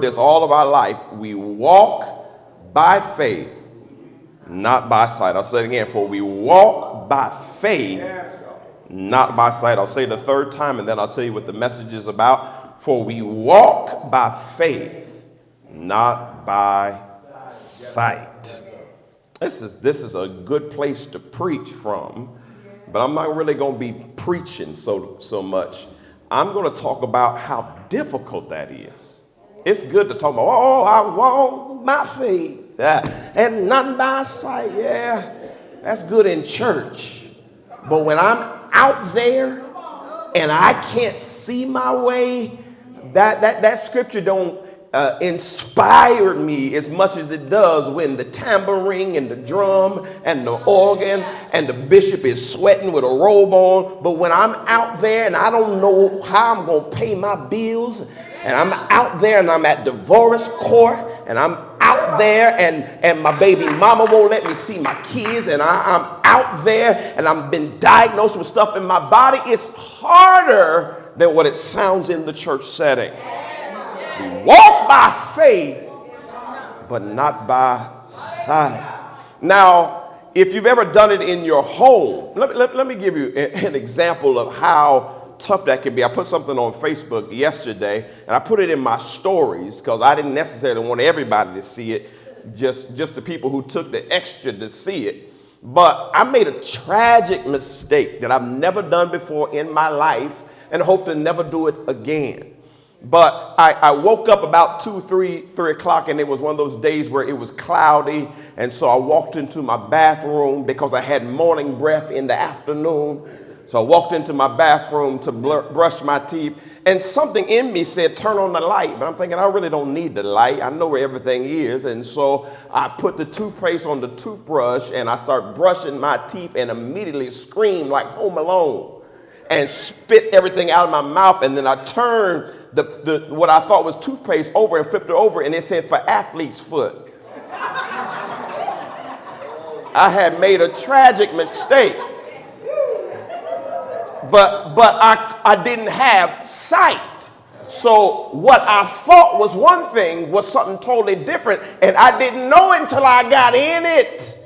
this all of our life. We walk by faith, not by sight. I'll say it again. For we walk by faith, not by sight. I'll say it the third time, and then I'll tell you what the message is about. For we walk by faith, not by sight. This is a good place to preach from, but I'm not really going to be preaching so much. I'm going to talk about how difficult that is. It's good to talk about, I walk by faith and not by sight. Yeah, that's good in church. But when I'm out there and I can't see my way, that scripture don't inspire me as much as it does when the tambourine and the drum and the organ and the bishop is sweating with a robe on. But when I'm out there and I don't know how I'm going to pay my bills, and I'm out there and I'm at divorce court, and I'm out there and my baby mama won't let me see my kids, and I'm out there and I've been diagnosed with stuff in my body, it's harder than what it sounds in the church setting. We walk by faith, but not by sight. Now, if you've ever done it in your home, let me give you an example of how tough that can be. I put something on Facebook yesterday, and I put it in my stories because I didn't necessarily want everybody to see it, just the people who took the extra to see it. But I made a tragic mistake that I've never done before in my life and hope to never do it again. But I woke up about 3 o'clock, and it was one of those days where it was cloudy. And so I walked into my bathroom because I had morning breath in the afternoon. So I walked into my bathroom to brush my teeth, and something in me said, turn on the light. But I'm thinking, I really don't need the light. I know where everything is. And so I put the toothpaste on the toothbrush, and I start brushing my teeth and immediately screamed like Home Alone and spit everything out of my mouth. And then I turned the what I thought was toothpaste over and flipped it over, and it said for athlete's foot. I had made a tragic mistake. But I didn't have sight. So what I thought was one thing was something totally different, and I didn't know until I got in it.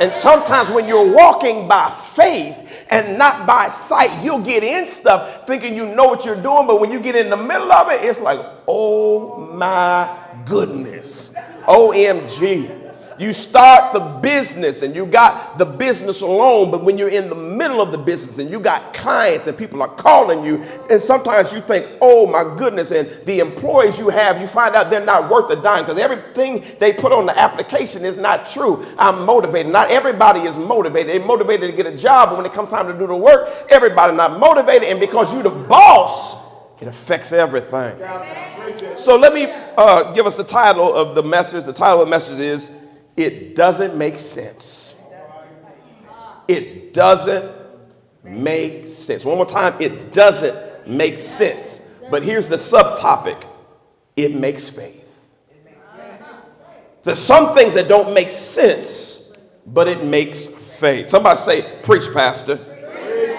And sometimes when you're walking by faith and not by sight, you'll get in stuff thinking you know what you're doing, but when you get in the middle of it, it's like, oh my goodness, OMG. You start the business and you got the business alone, but when you're in the middle of the business and you got clients and people are calling you, and sometimes you think, oh my goodness, and the employees you have, you find out they're not worth a dime because everything they put on the application is not true. I'm motivated. Not everybody is motivated. They're motivated to get a job, but when it comes time to do the work, everybody's not motivated, and because you're the boss, it affects everything. So let me give us the title of the message. The title of the message is, it doesn't make sense. It doesn't make sense. One more time, it doesn't make sense. But here's the subtopic. It makes faith. There's some things that don't make sense, but it makes faith. Somebody say, preach, Pastor.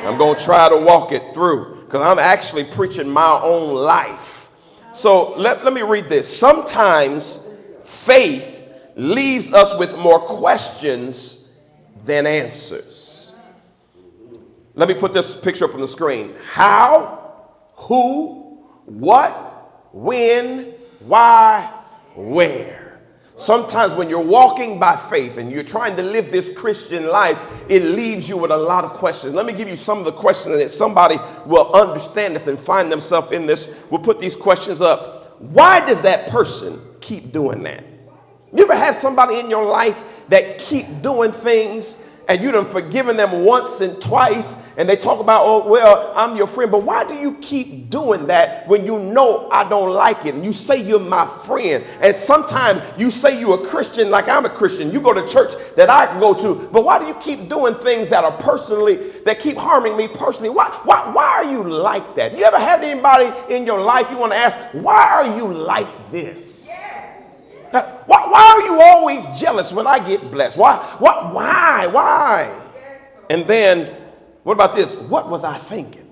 I'm going to try to walk it through because I'm actually preaching my own life. So let me read this. Sometimes faith leaves us with more questions than answers. Let me put this picture up on the screen. How, who, what, when, why, where. Sometimes when you're walking by faith and you're trying to live this Christian life, it leaves you with a lot of questions. Let me give you some of the questions that somebody will understand this and find themselves in this. We'll put these questions up. Why does that person keep doing that? You ever have somebody in your life that keep doing things and you done forgiven them once and twice, and they talk about, oh, well, I'm your friend, but why do you keep doing that when you know I don't like it? And you say you're my friend, and sometimes you say you're a Christian like I'm a Christian. You go to church that I can go to, but why do you keep doing things that keep harming me personally? Why are you like that? You ever had anybody in your life you want to ask, why are you like this? Why are you always jealous when I get blessed? Why? And then, what about this? What was I thinking?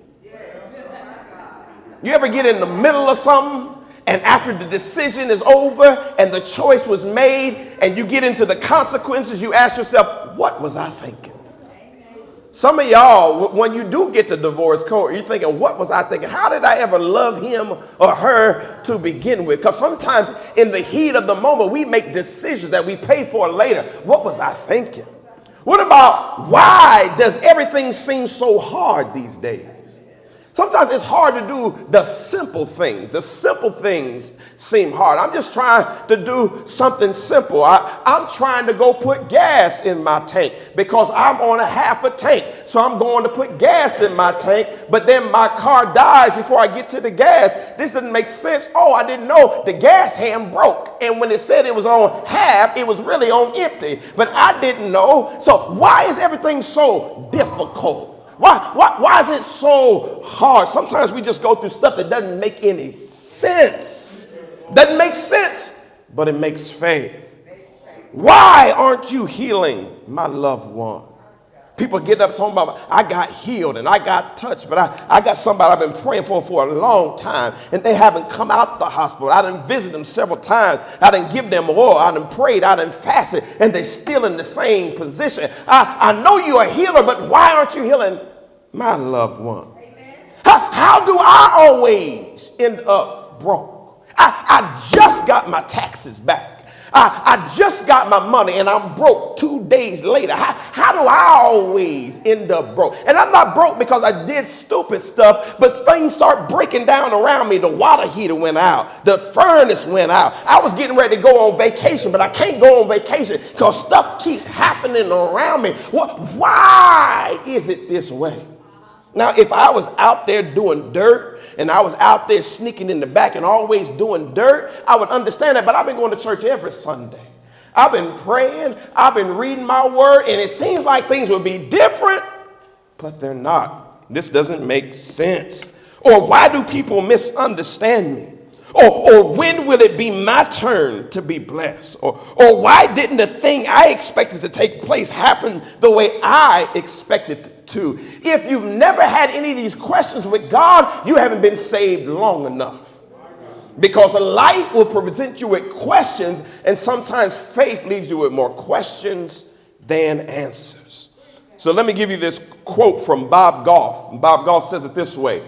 You ever get in the middle of something And after the decision is over and the choice was made and you get into the consequences, you ask yourself, what was I thinking? Some of y'all, when you do get to divorce court, you're thinking, what was I thinking? How did I ever love him or her to begin with? Because sometimes in the heat of the moment, we make decisions that we pay for later. What was I thinking? What about why does everything seem so hard these days? Sometimes it's hard to do the simple things. The simple things seem hard. I'm just trying to do something simple. I'm trying to go put gas in my tank because I'm on a half a tank. So I'm going to put gas in my tank, but then my car dies before I get to the gas. This doesn't make sense. Oh, I didn't know the gas hand broke. And when it said it was on half, it was really on empty. But I didn't know. So why is everything so difficult? Why is it so hard? Sometimes we just go through stuff that doesn't make any sense. Doesn't make sense, but it makes faith. Why aren't you healing, my loved one? People get up home about, I got healed and I got touched, but I got somebody I've been praying for a long time, and they haven't come out the hospital. I done visited them several times. I done give them oil. I done prayed. I done fasted, and they're still in the same position. I know you're a healer, but why aren't you healing my loved one? How do I always end up broke? I just got my taxes back. I just got my money and I'm broke 2 days later. How do I always end up broke? And I'm not broke because I did stupid stuff, but things start breaking down around me. The water heater went out. The furnace went out. I was getting ready to go on vacation, but I can't go on vacation because stuff keeps happening around me. Why is it this way? Now, if I was out there doing dirt and I was out there sneaking in the back and always doing dirt, I would understand that. But I've been going to church every Sunday. I've been praying. I've been reading my word. And it seems like things would be different, but they're not. This doesn't make sense. Or why do people misunderstand me? Or when will it be my turn to be blessed? Or why didn't the thing I expected to take place happen the way I expected it to? If you've never had any of these questions with God, you haven't been saved long enough. Because life will present you with questions, and sometimes faith leaves you with more questions than answers. So let me give you this quote from Bob Goff. Bob Goff says it this way: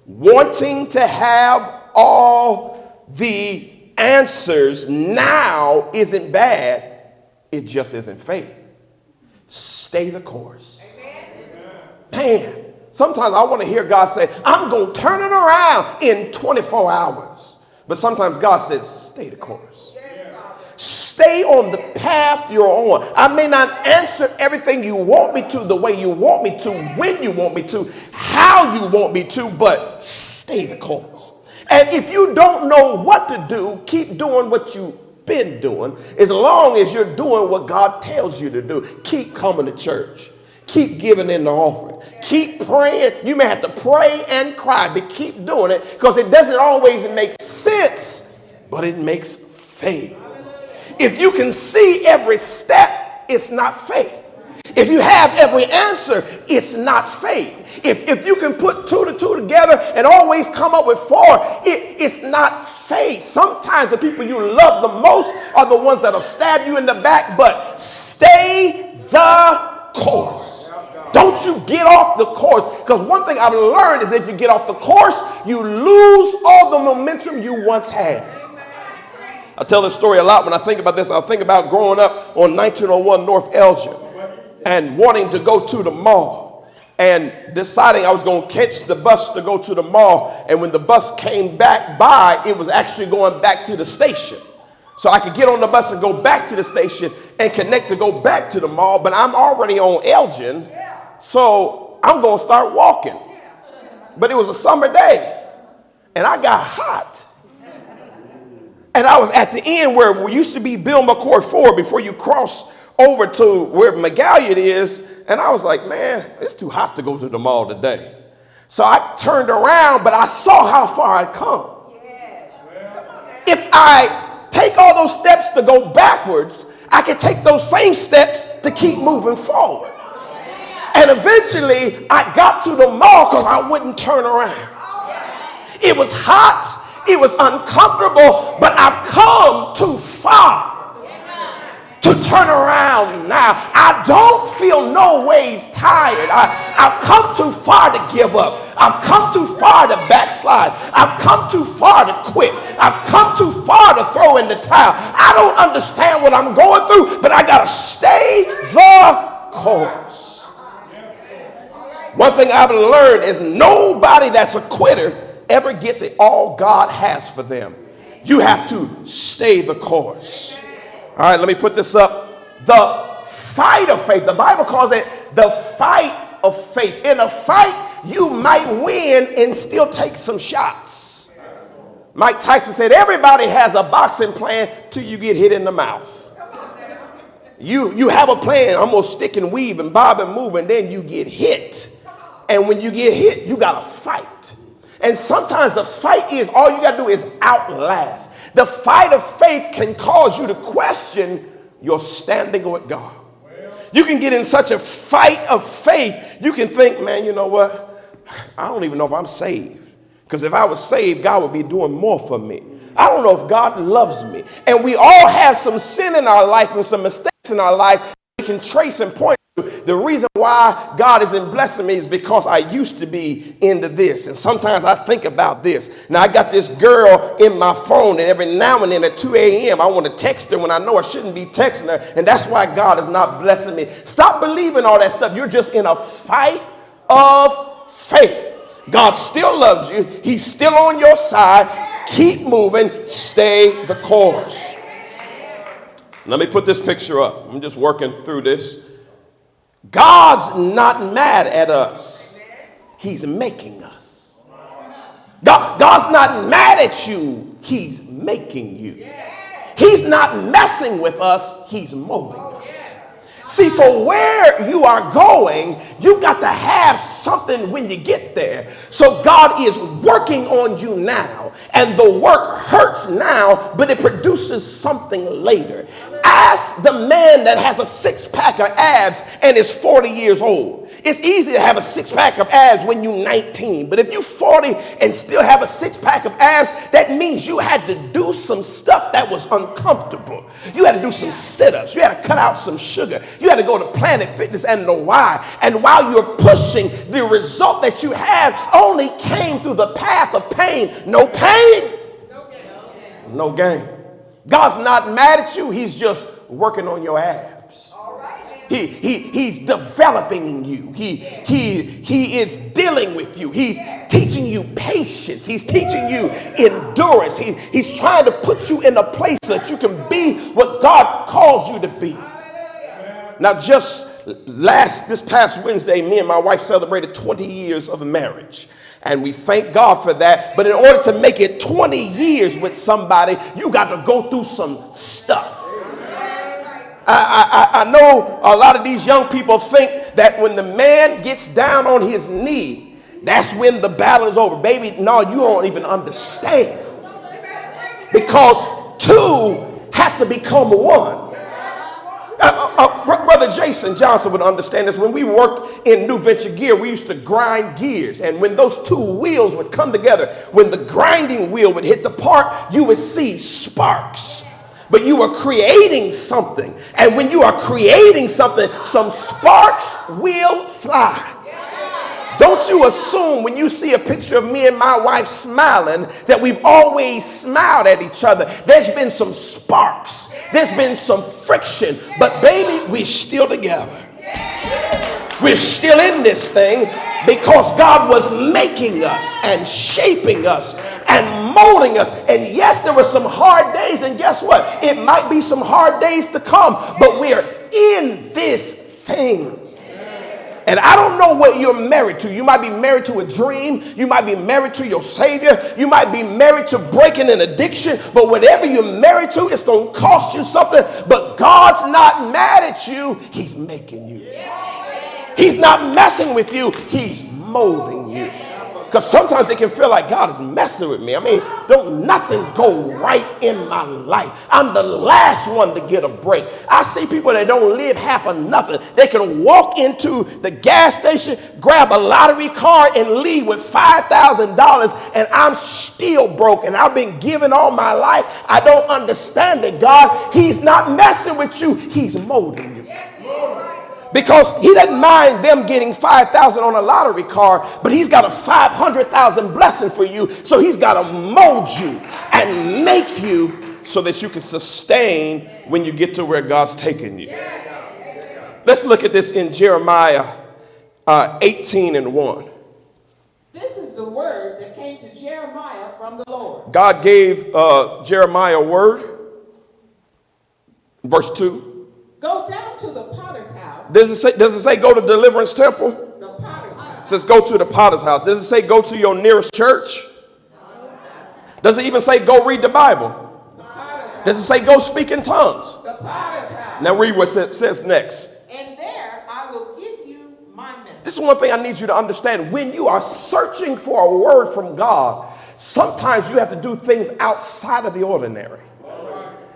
wanting to have all the answers now isn't bad, it just isn't faith. Stay the course. Man, sometimes I want to hear God say, I'm going to turn it around in 24 hours. But sometimes God says, stay the course. Stay on the path you're on. I may not answer everything you want me to the way you want me to, when you want me to, how you want me to, but stay the course. And if you don't know what to do, keep doing what you've been doing. As long as you're doing what God tells you to do, keep coming to church. Keep giving in the offering. Keep praying. You may have to pray and cry, but keep doing it, because it doesn't always make sense, but it makes faith. If you can see every step, it's not faith. If you have every answer, it's not faith. If you can put 2 to 2 together and always come up with 4, it's not faith. Sometimes the people you love the most are the ones that'll stab you in the back, but stay the course. Don't you get off the course, because one thing I've learned is if you get off the course, you lose all the momentum you once had. I tell this story a lot when I think about this. I think about growing up on 1901 North Elgin and wanting to go to the mall and deciding I was going to catch the bus to go to the mall. And when the bus came back by, it was actually going back to the station. So I could get on the bus and go back to the station and connect to go back to the mall. But I'm already on Elgin, so I'm going to start walking. But it was a summer day, and I got hot. And I was at the end where we used to be Bill McCord Ford before you cross over to where McGalliard is. And I was like, man, it's too hot to go to the mall today. So I turned around, but I saw how far I'd come. If I take all those steps to go backwards, I can take those same steps to keep moving forward. And eventually I got to the mall because I wouldn't turn around. It was hot. It was uncomfortable, but I've come too far to turn around now. I don't feel no ways tired. I've come too far to give up. I've come too far to backslide. I've come too far to quit. I've come too far to throw in the towel. I don't understand what I'm going through, but I got to stay the course. One thing I've learned is nobody that's a quitter ever gets it all God has for them. You have to stay the course. All right, let me put this up. The fight of faith. The Bible calls it the fight of faith. In a fight, you might win and still take some shots. Mike Tyson said, everybody has a boxing plan till you get hit in the mouth. You have a plan. I'm going to stick and weave and bob and move, and then you get hit. And when you get hit, you got to fight. And sometimes the fight is, all you got to do is outlast. The fight of faith can cause you to question your standing with God. You can get in such a fight of faith, you can think, man, you know what? I don't even know if I'm saved. Because if I was saved, God would be doing more for me. I don't know if God loves me. And we all have some sin in our life and some mistakes in our life we can trace and point. The reason why God isn't blessing me is because I used to be into this. And sometimes I think about this. Now, I got this girl in my phone, and every now and then at 2 a.m. I want to text her when I know I shouldn't be texting her. And that's why God is not blessing me. Stop believing all that stuff. You're just in a fight of faith. God still loves you. He's still on your side. Keep moving. Stay the course. Let me put this picture up. I'm just working through this. God's not mad at us. He's making us. God's not mad at you. He's making you. He's not messing with us. He's molding us. See, for where you are going, you got to have something when you get there. So God is working on you now, and the work hurts now, but it produces something later. Ask the man that has a six-pack of abs and is 40 years old. It's easy to have a six-pack of abs when you're 19, but if you're 40 and still have a six-pack of abs, that means you had to do some stuff that was uncomfortable. You had to do some sit-ups. You had to cut out some sugar. You had to go to Planet Fitness and know why. And while you're pushing, the result that you had only came through the path of pain. No pain, no gain. God's not mad at you. He's just working on your abs. He's developing you. He is dealing with you. He's teaching you patience. He's teaching you endurance. He's trying to put you in a place so that you can be what God calls you to be. Now, just this past Wednesday, me and my wife celebrated 20 years of marriage. And we thank God for that. But in order to make it 20 years with somebody, you got to go through some stuff. I know a lot of these young people think that when the man gets down on his knee, that's when the battle is over. Baby, no, you don't even understand. Because two have to become one. Brother Jason Johnson would understand this. When we worked in New Venture Gear, we used to grind gears. And when those two wheels would come together, when the grinding wheel would hit the part, you would see sparks. But you were creating something. And when you are creating something, some sparks will fly. Don't you assume when you see a picture of me and my wife smiling that we've always smiled at each other. There's been some sparks. There's been some friction. But baby, we're still together. We're still in this thing because God was making us and shaping us and molding us. And yes, there were some hard days. And guess what? It might be some hard days to come. But we're in this thing. And I don't know what you're married to. You might be married to a dream. You might be married to your Savior. You might be married to breaking an addiction. But whatever you're married to, it's going to cost you something. But God's not mad at you. He's making you. He's not messing with you. He's molding you. Because sometimes it can feel like God is messing with me. I mean, don't nothing go right in my life. I'm the last one to get a break. I see people that don't live half of nothing. They can walk into the gas station, grab a lottery card, and leave with $5,000, and I'm still broke, and I've been giving all my life. I don't understand it, God. He's not messing with you. He's molding you. Because he doesn't mind them getting 5,000 on a lottery card, but he's got a 500,000 blessing for you. So he's got to mold you and make you so that you can sustain when you get to where God's taking you. Let's look at this in Jeremiah 18:1. This is the word that came to Jeremiah from the Lord. God gave Jeremiah a word. Verse 2. Go down to the potter's house. Does it say go to Deliverance Temple? The potter's house. It says go to the potter's house. Does it say go to your nearest church? Does it even say go read the Bible? The potter's house. Does it say go speak in tongues? The potter's house. Now read what it says next. And there I will give you my message. This is one thing I need you to understand. When you are searching for a word from God, sometimes you have to do things outside of the ordinary.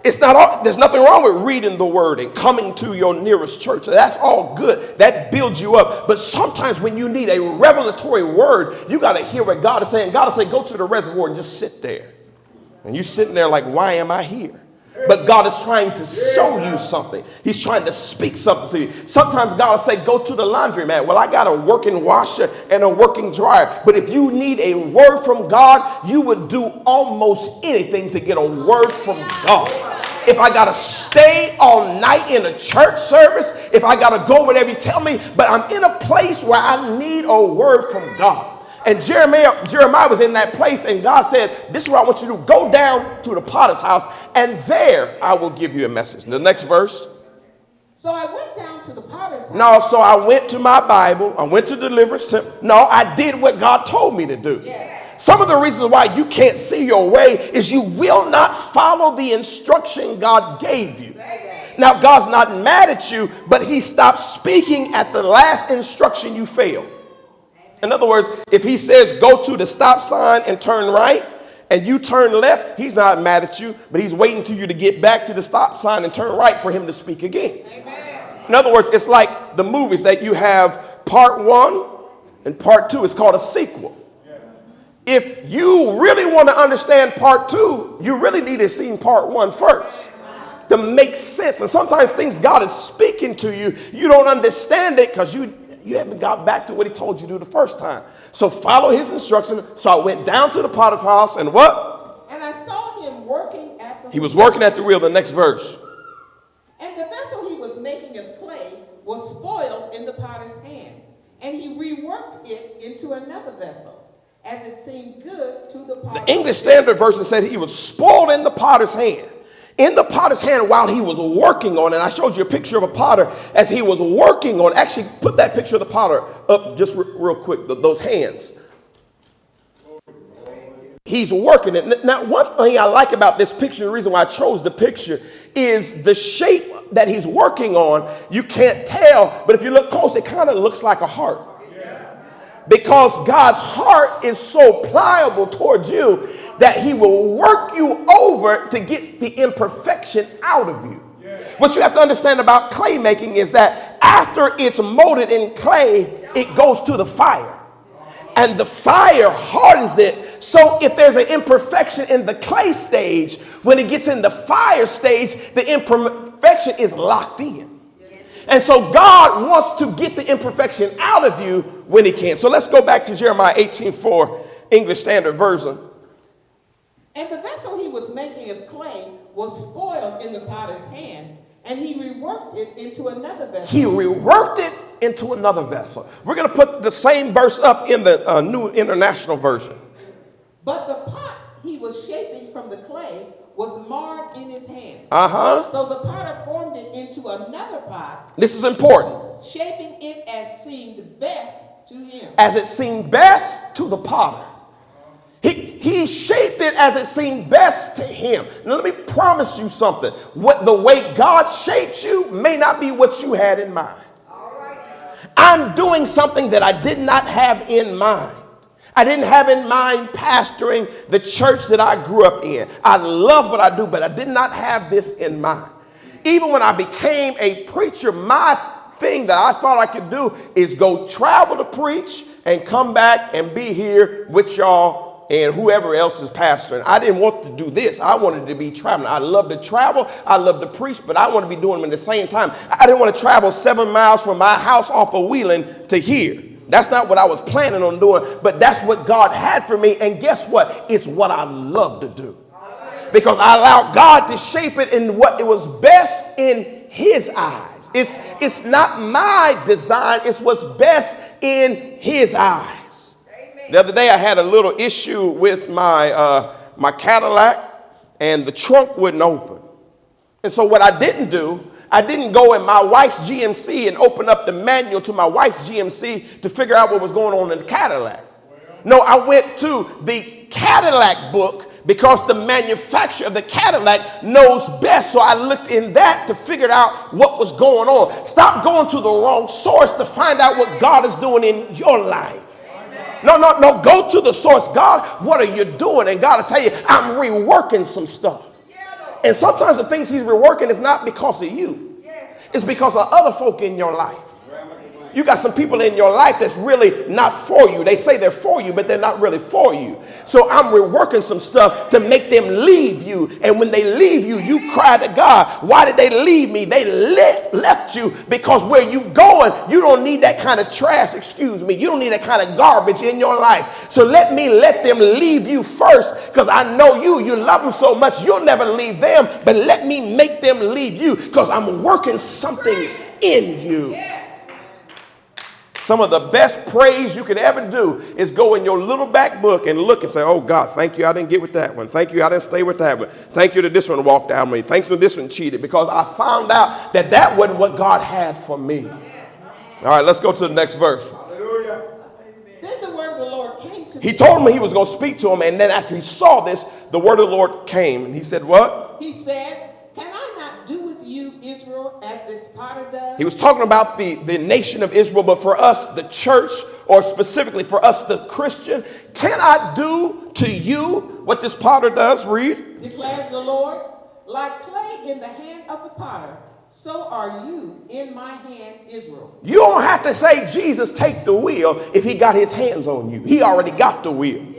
There's nothing wrong with reading the word and coming to your nearest church. That's all good. That builds you up. But sometimes when you need a revelatory word, you got to hear what God is saying. God will say, go to the reservoir and just sit there. And you're sitting there like, why am I here? But God is trying to show you something. He's trying to speak something to you. Sometimes God will say, go to the laundromat. Well, I got a working washer and a working dryer. But if you need a word from God, you would do almost anything to get a word from God. If I got to stay all night in a church service, if I got to go whatever you tell me, but I'm in a place where I need a word from God. And Jeremiah was in that place, and God said, this is what I want you to do. Go down to the potter's house, and there I will give you a message. The next verse. So I went down to the potter's house. No, so I went to my Bible. I went to Deliverance Temple. No, I did what God told me to do. Yes. Some of the reasons why you can't see your way is you will not follow the instruction God gave you. Now, God's not mad at you, but he stopped speaking at the last instruction you failed. In other words, if he says go to the stop sign and turn right, and you turn left, he's not mad at you, but he's waiting for you to get back to the stop sign and turn right for him to speak again. Amen. In other words, it's like the movies that you have part 1 and part 2. It's called a sequel. If you really want to understand part 2, you really need to see part 1 first to make sense. And sometimes things God is speaking to you, you don't understand it because you haven't got back to what he told you to do the first time. So follow his instructions. So I went down to the potter's house and what? And I saw him working at the wheel. He was working at the wheel. The next verse. And the vessel he was making of clay was spoiled in the potter's hand. And he reworked it into another vessel, as it seemed good to the potter. The English Standard Version said he was spoiled in the potter's hand. In the potter's hand while he was working on it. I showed you a picture of a potter as he was working on. Actually, put that picture of the potter up just real quick, those hands. He's working it. Now, one thing I like about this picture, the reason why I chose the picture, is the shape that he's working on. You can't tell, but if you look close, it kind of looks like a heart. Because God's heart is so pliable towards you that he will work you over to get the imperfection out of you. What you have to understand about clay making is that after it's molded in clay, it goes to the fire. And the fire hardens it. So if there's an imperfection in the clay stage, when it gets in the fire stage, the imperfection is locked in. And so God wants to get the imperfection out of you when he can. So let's go back to Jeremiah 18:4, English Standard Version. And the vessel he was making of clay was spoiled in the potter's hand, and he reworked it into another vessel. He reworked it into another vessel. We're going to put the same verse up in the New International Version. But the pot he was shaping from the clay was marred in his hand. So the potter formed it into another pot. This is important. Shaping it as seemed best to him. As it seemed best to the potter. He shaped it as it seemed best to him. Now let me promise you something. The way God shapes you may not be what you had in mind. I'm doing something that I did not have in mind. I didn't have in mind pastoring the church that I grew up in. I love what I do, but I did not have this in mind. Even when I became a preacher, my thing that I thought I could do is go travel to preach and come back and be here with y'all and whoever else is pastoring. I didn't want to do this. I wanted to be traveling. I love to travel. I love to preach, but I want to be doing them at the same time. I didn't want to travel 7 miles from my house off of Wheeling to here. That's not what I was planning on doing, but that's what God had for me. And guess what? It's what I love to do. Because I allowed God to shape it in what it was best in his eyes. It's not my design. It's what's best in his eyes. The other day I had a little issue with my Cadillac, and the trunk wouldn't open. And so what I didn't do, I didn't go in my wife's GMC and open up the manual to my wife's GMC to figure out what was going on in the Cadillac. No, I went to the Cadillac book because the manufacturer of the Cadillac knows best. So I looked in that to figure out what was going on. Stop going to the wrong source to find out what God is doing in your life. No, go to the source. God, what are you doing? And God will tell you, I'm reworking some stuff. And sometimes the things he's reworking is not because of you. It's because of other folk in your life. You got some people in your life that's really not for you. They say they're for you, but they're not really for you. So I'm reworking some stuff to make them leave you. And when they leave you, you cry to God, why did they leave me? They left you because where you going, you don't need that kind of trash, you don't need that kind of garbage in your life. So let them leave you first, because I know you love them so much, you'll never leave them. But let me make them leave you because I'm working something in you. Some of the best praise you could ever do is go in your little back book and look and say, oh God, thank you I didn't get with that one. Thank you I didn't stay with that one. Thank you that this one walked out on me. Thanks for this one cheated, because I found out that wasn't what God had for me. All right, let's go to the next verse. Then the word of the Lord came to me. He told him he was going to speak to him, and then after he saw this, the word of the Lord came, and he said, what? He said, can I not do with you, Israel, as this potter does? He was talking about the nation of Israel, but for us, the church, or specifically for us, the Christian, can I do to you what this potter does? Read. Declares the Lord, like clay in the hand of the potter, so are you in my hand, Israel. You don't have to say, Jesus, take the wheel, if he got his hands on you. He already got the wheel.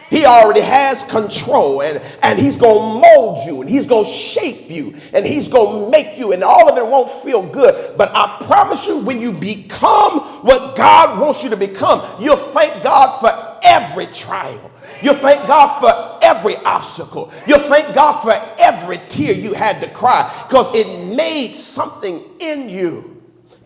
He already has control, and he's going to mold you, and he's going to shape you, and he's going to make you, and all of it won't feel good. But I promise you, when you become what God wants you to become, you'll thank God for every trial. You'll thank God for every obstacle. You'll thank God for every tear you had to cry, because it made something in you.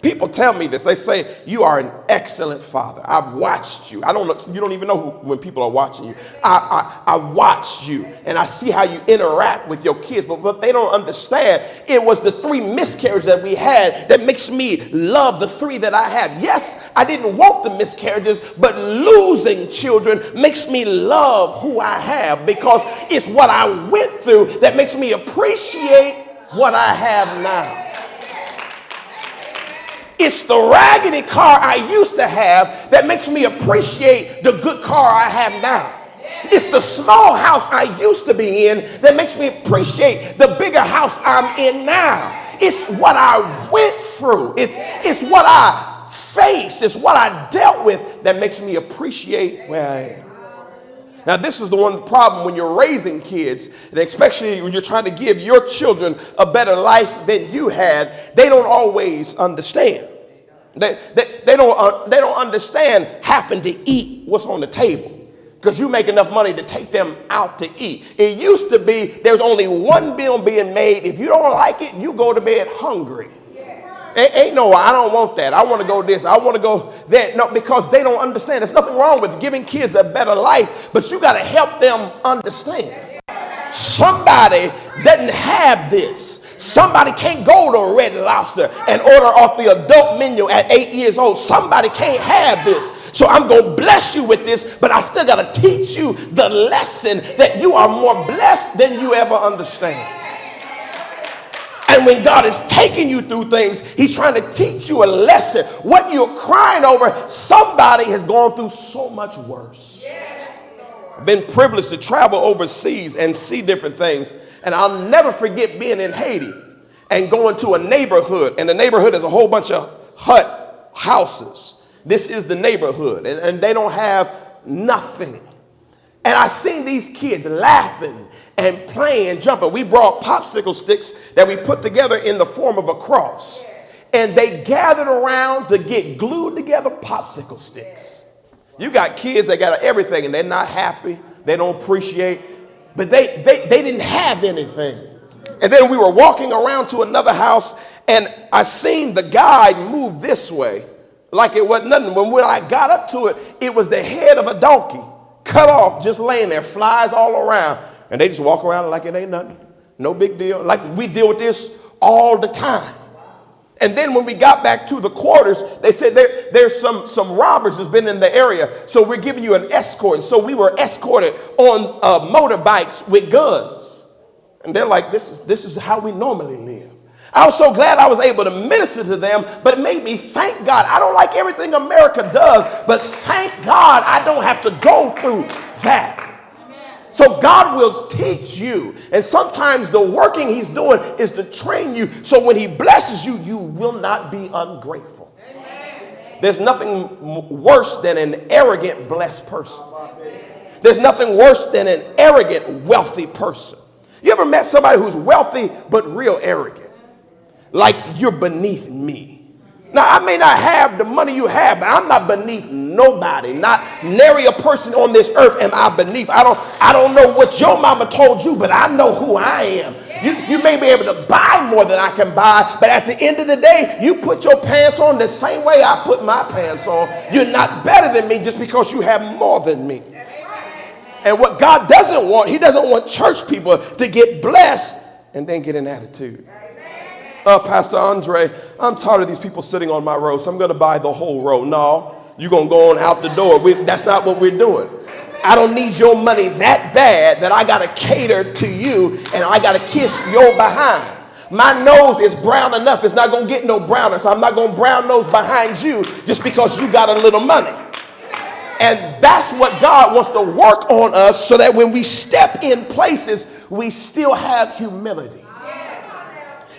People tell me this. They say, you are an excellent father. I've watched you. You don't even know when people are watching you. I watched you, and I see how you interact with your kids. But what they don't understand, it was the 3 miscarriages that we had that makes me love the 3 that I have. Yes, I didn't want the miscarriages, but losing children makes me love who I have, because it's what I went through that makes me appreciate what I have now. It's the raggedy car I used to have that makes me appreciate the good car I have now. It's the small house I used to be in that makes me appreciate the bigger house I'm in now. It's what I went through. It's what I faced. It's what I dealt with that makes me appreciate where I am. Now, this is the one problem when you're raising kids, and especially when you're trying to give your children a better life than you had. They don't always understand. They don't understand having to eat what's on the table, because you make enough money to take them out to eat. It used to be there's only one meal being made. If you don't like it, you go to bed hungry. Ain't no, I don't want that. I want to go this. I want to go that. No, because they don't understand. There's nothing wrong with giving kids a better life, but you got to help them understand. Somebody doesn't have this. Somebody can't go to Red Lobster and order off the adult menu at 8 years old. Somebody can't have this. So I'm going to bless you with this, but I still got to teach you the lesson that you are more blessed than you ever understand. And when God is taking you through things, he's trying to teach you a lesson. What you're crying over, somebody has gone through so much worse. I've been privileged to travel overseas and see different things. And I'll never forget being in Haiti and going to a neighborhood. And the neighborhood is a whole bunch of hut houses. This is the neighborhood. And they don't have nothing. And I seen these kids laughing and playing, jumping. We brought popsicle sticks that we put together in the form of a cross. And they gathered around to get glued together popsicle sticks. You got kids that got everything and they're not happy. They don't appreciate. But they didn't have anything. And then we were walking around to another house and I seen the guide move this way like it wasn't nothing. When I got up to it, it was the head of a donkey cut off, just laying there, flies all around. And they just walk around like it ain't nothing. No big deal. Like we deal with this all the time. And then when we got back to the quarters, they said there's some robbers that's been in the area. So we're giving you an escort. And so we were escorted on motorbikes with guns. And they're like, this is how we normally live. I was so glad I was able to minister to them, but it made me thank God. I don't like everything America does, but thank God I don't have to go through that. So God will teach you. And sometimes the working he's doing is to train you. So when he blesses you, you will not be ungrateful. Amen. There's nothing worse than an arrogant blessed person. There's nothing worse than an arrogant wealthy person. You ever met somebody who's wealthy but real arrogant? Like you're beneath me. Now, I may not have the money you have, but I'm not beneath nobody. Not nary a person on this earth am I beneath. I don't know what your mama told you, but I know who I am. You may be able to buy more than I can buy, but at the end of the day, you put your pants on the same way I put my pants on. You're not better than me just because you have more than me. And what God doesn't want, he doesn't want church people to get blessed and then get an attitude. Pastor Andre, I'm tired of these people sitting on my row, so I'm going to buy the whole row. No, you're going to go on out the door. That's not what we're doing. I don't need your money that bad that I got to cater to you and I got to kiss your behind. My nose is brown enough. It's not going to get no browner, so I'm not going to brown nose behind you just because you got a little money. And that's what God wants to work on us so that when we step in places, we still have humility.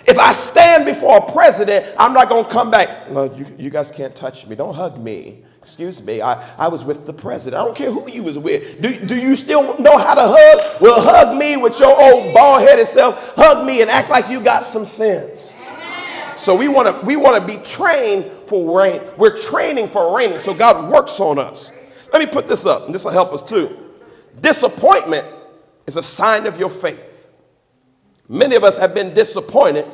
If I stand before a president, I'm not going to come back. No, you guys can't touch me. Don't hug me. Excuse me. I was with the president. I don't care who you was with. Do you still know how to hug? Well, hug me with your old bald-headed self. Hug me and act like you got some sense. So we want to be trained for reign. We're training for reigning. So God works on us. Let me put this up, and this will help us too. Disappointment is a sign of your faith. Many of us have been disappointed,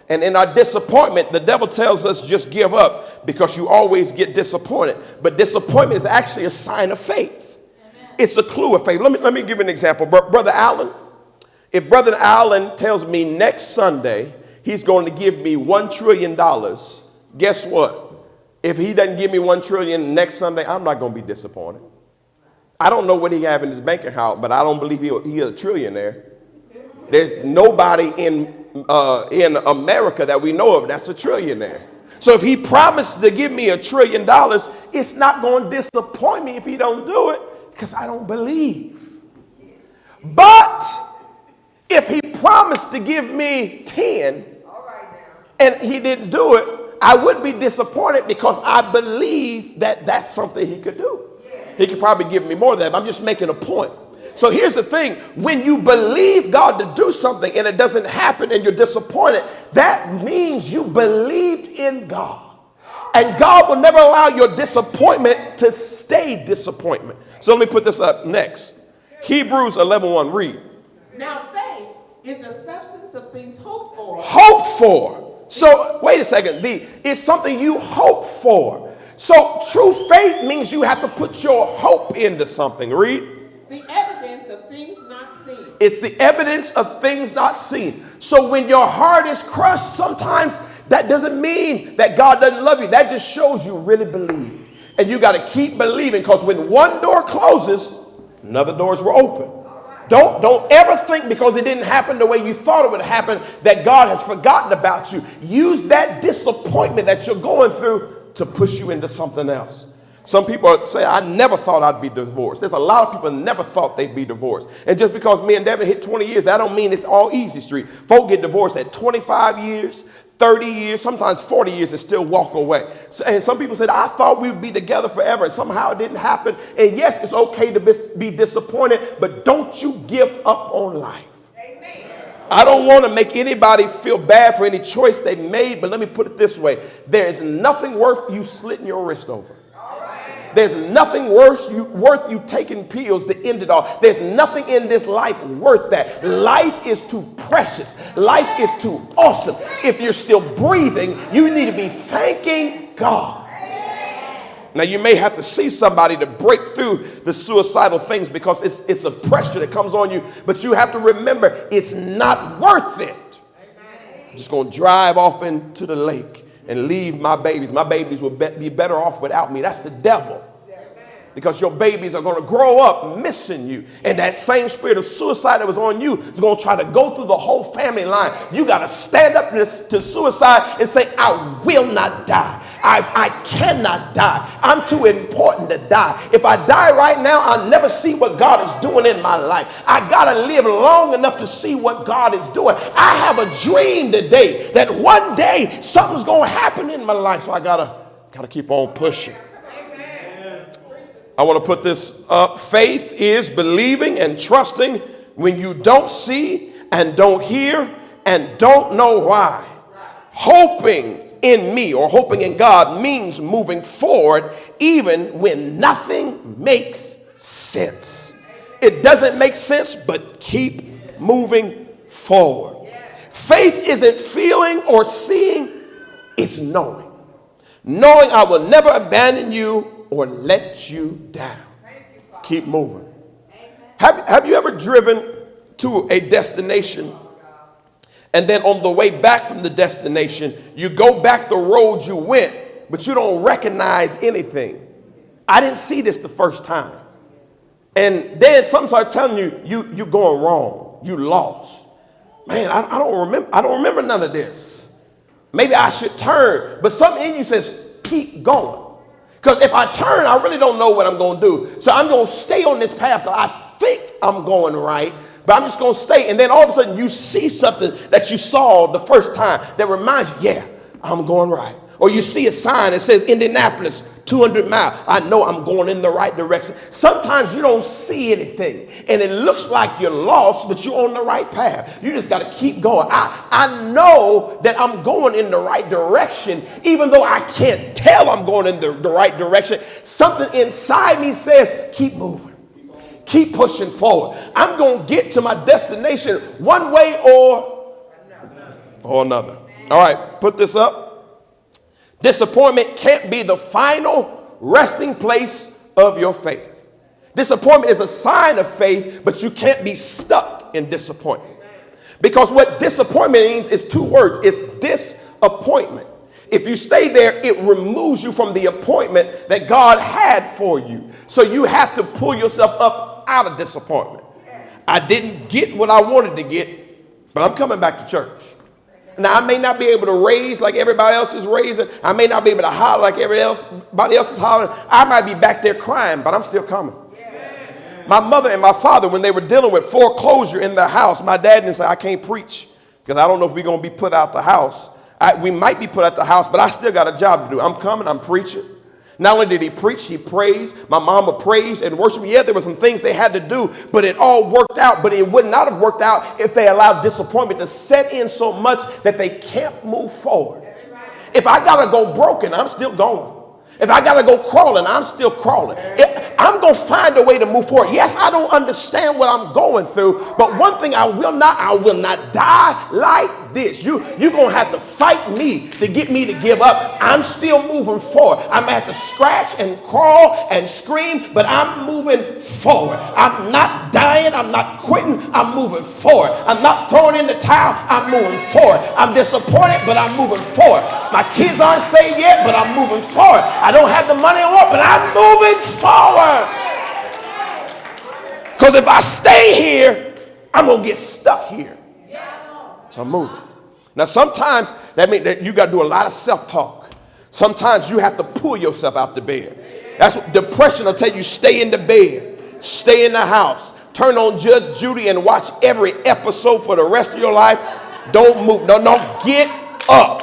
and in our disappointment, the devil tells us just give up because you always get disappointed. But disappointment is actually a sign of faith. Amen. It's a clue of faith. Let me give you an example. Brother Allen, if Brother Allen tells me next Sunday he's going to give me $1 trillion, guess what? If he doesn't give me $1 trillion next Sunday, I'm not going to be disappointed. I don't know what he have in his bank account, but I don't believe he's a trillionaire. There's nobody in America that we know of that's a trillionaire. So if he promised to give me $1 trillion, it's not going to disappoint me if he don't do it because I don't believe. But if he promised to give me 10 and he didn't do it, I would be disappointed because I believe that that's something he could do. He could probably give me more than that, but I'm just making a point. So here's the thing. When you believe God to do something and it doesn't happen and you're disappointed, that means you believed in God. And God will never allow your disappointment to stay disappointment. So let me put this up next. Hebrews 11:1, read. Now faith is the substance of things hoped for. Hope for. So wait a second. It's something you hope for. So true faith means you have to put your hope into something. Read. The evidence of things not seen. It's the evidence of things not seen. So when your heart is crushed, sometimes that doesn't mean that God doesn't love you. That just shows you really believe. And you got to keep believing because when one door closes, another doors will open. Don't ever think because it didn't happen the way you thought it would happen that God has forgotten about you. Use that disappointment that you're going through to push you into something else. Some people say, I never thought I'd be divorced. There's a lot of people never thought they'd be divorced. And just because me and Devin hit 20 years, that don't mean it's all easy street. Folk get divorced at 25 years, 30 years, sometimes 40 years and still walk away. So, and some people said, I thought we would be together forever, and somehow it didn't happen. And yes, it's okay to be disappointed, but don't you give up on life. I don't want to make anybody feel bad for any choice they made, but let me put it this way. There is nothing worth you slitting your wrist over. There's nothing worth you taking pills to end it all. There's nothing in this life worth that. Life is too precious. Life is too awesome. If you're still breathing, you need to be thanking God. Now, you may have to see somebody to break through the suicidal things because it's a pressure that comes on you. But you have to remember, it's not worth it. I'm just going to drive off into the lake and leave my babies. My babies will be better off without me. That's the devil. Because your babies are going to grow up missing you. And that same spirit of suicide that was on you is going to try to go through the whole family line. You got to stand up to suicide and say, I will not die. I cannot die. I'm too important to die. If I die right now, I'll never see what God is doing in my life. I got to live long enough to see what God is doing. I have a dream today that one day something's going to happen in my life. So I got to keep on pushing. I want to put this up. Faith is believing and trusting when you don't see and don't hear and don't know why. Hoping in me or hoping in God means moving forward even when nothing makes sense. It doesn't make sense, but keep moving forward. Faith isn't feeling or seeing, it's knowing. Knowing I will never abandon you or let you down. Keep moving. Have you ever driven to a destination and then on the way back from the destination, you go back the road you went, but you don't recognize anything? I didn't see this the first time. And then something started telling you, you're going wrong. You lost. Man, I don't remember none of this. Maybe I should turn. But something in you says, keep going. Because if I turn, I really don't know what I'm going to do. So I'm going to stay on this path because I think I'm going right, but I'm just going to stay. And then all of a sudden you see something that you saw the first time that reminds you, yeah, I'm going right. Or you see a sign that says Indianapolis, 200 miles. I know I'm going in the right direction. Sometimes you don't see anything and it looks like you're lost, but you're on the right path. You just got to keep going. I know that I'm going in the right direction, even though I can't tell I'm going in the right direction. Something inside me says, keep moving. Keep pushing forward. I'm going to get to my destination one way or another. All right, put this up. Disappointment can't be the final resting place of your faith. Disappointment is a sign of faith, but you can't be stuck in disappointment. Because what disappointment means is two words. It's disappointment. If you stay there, it removes you from the appointment that God had for you. So you have to pull yourself up out of disappointment. I didn't get what I wanted to get, but I'm coming back to church. Now, I may not be able to raise like everybody else is raising. I may not be able to holler like everybody else is hollering. I might be back there crying, but I'm still coming. Yeah. My mother and my father, when they were dealing with foreclosure in their house, my dad didn't say, I can't preach because I don't know if we're going to be put out the house. We might be put out the house, but I still got a job to do. I'm coming, I'm preaching. Not only did he preach, he praised. My mama praised and worshiped. Yeah, there were some things they had to do, but it all worked out. But it would not have worked out if they allowed disappointment to set in so much that they can't move forward. If I got to go broken, I'm still going. If I got to go crawling, I'm still crawling. I'm going to find a way to move forward. Yes, I don't understand what I'm going through, but one thing I will not die like this. You're going to have to fight me to get me to give up. I'm still moving forward. I may have to scratch and crawl and scream, but I'm moving forward. I'm not dying. I'm not quitting. I'm moving forward. I'm not throwing in the towel. I'm moving forward. I'm disappointed, but I'm moving forward. My kids aren't saved yet, but I'm moving forward. I don't have the money I want, but I'm moving forward. Because if I stay here, I'm going to get stuck here. So I'm moving. Now, sometimes that means that you got to do a lot of self-talk. Sometimes you have to pull yourself out the bed. That's what depression will tell you. Stay in the bed. Stay in the house. Turn on Judge Judy and watch every episode for the rest of your life. Don't move. No, get up.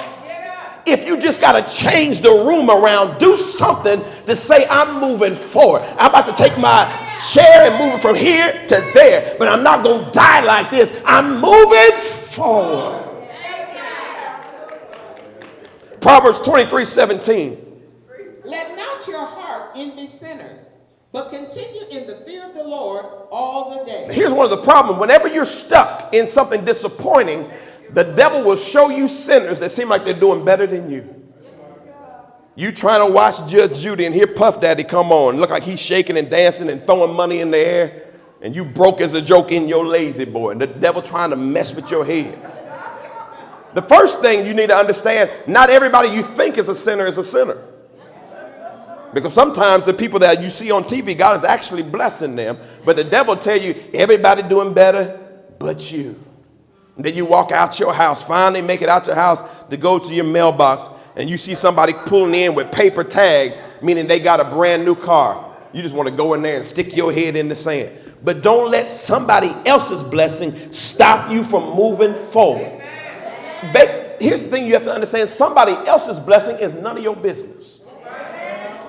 If you just got to change the room around, do something to say, I'm moving forward. I'm about to take my chair and move it from here to there, but I'm not going to die like this. I'm moving forward. Proverbs 23:17. Let not your heart envy sinners, but continue in the fear of the Lord all the day. Here's one of the problems. Whenever you're stuck in something disappointing, the devil will show you sinners that seem like they're doing better than you. You trying to watch Judge Judy and hear Puff Daddy come on. Look like he's shaking and dancing and throwing money in the air. And you broke as a joke in your lazy boy. And the devil trying to mess with your head. The first thing you need to understand, not everybody you think is a sinner is a sinner. Because sometimes the people that you see on TV, God is actually blessing them. But the devil tell you, everybody doing better but you. And then you walk out your house, finally make it out your house to go to your mailbox, and you see somebody pulling in with paper tags, meaning they got a brand new car. You just want to go in there and stick your head in the sand. But don't let somebody else's blessing stop you from moving forward. Here's the thing you have to understand. Somebody else's blessing is none of your business.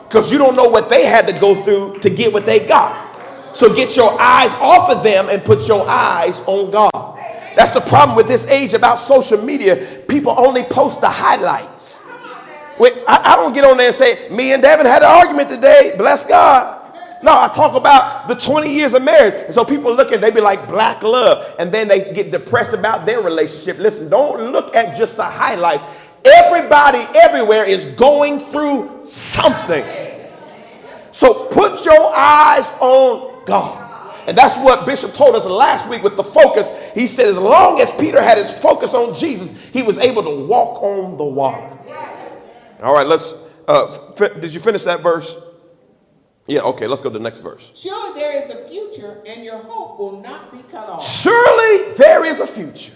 Because you don't know what they had to go through to get what they got. So get your eyes off of them and put your eyes on God. That's the problem with this age about social media. People only post the highlights. I don't get on there and say, me and Devin had an argument today. Bless God. No, I talk about the 20 years of marriage. And so people look at, they be like black love. And then they get depressed about their relationship. Listen, don't look at just the highlights. Everybody everywhere is going through something. So put your eyes on God. And that's what Bishop told us last week with the focus. He said as long as Peter had his focus on Jesus, he was able to walk on the water. All right, let's, did you finish that verse? Yeah, okay, let's go to the next verse. Surely there is a future, and your hope will not be cut off. Surely there is a future.